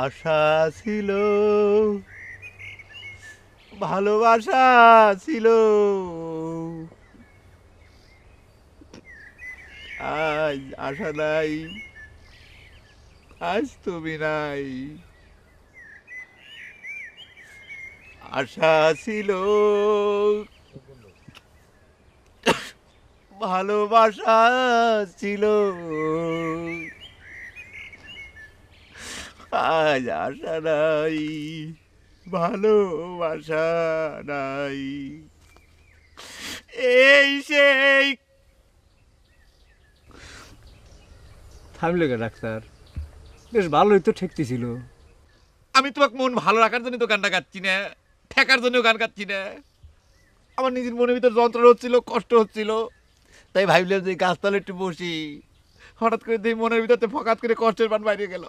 আশা ছিল, ভালোবাসা ছিল, আজ আশা নাই, আজ তুমি নাই। আশা ছিল, ভালোবাসা ছিল, আজ আশা নাই, ভালোবাসা নাই। এই সেই। থামলে কে ডাক্তার? বেশ ভালোই তো ঠেকতেছিল। আমি তোমাকে মন ভালো রাখার জন্য তো গানটা গাচ্ছি না, ঠেকার জন্য গান গাচ্ছি না। আমার নিজের মনের ভিতর যন্ত্রণা হচ্ছিল, কষ্ট হচ্ছিল, তাই ভাবলাম যে গাছতলে একটু বসি। হঠাৎ করে দেখি মনের ভিতর ফকাত করে কষ্টের বান বাইরে গেল।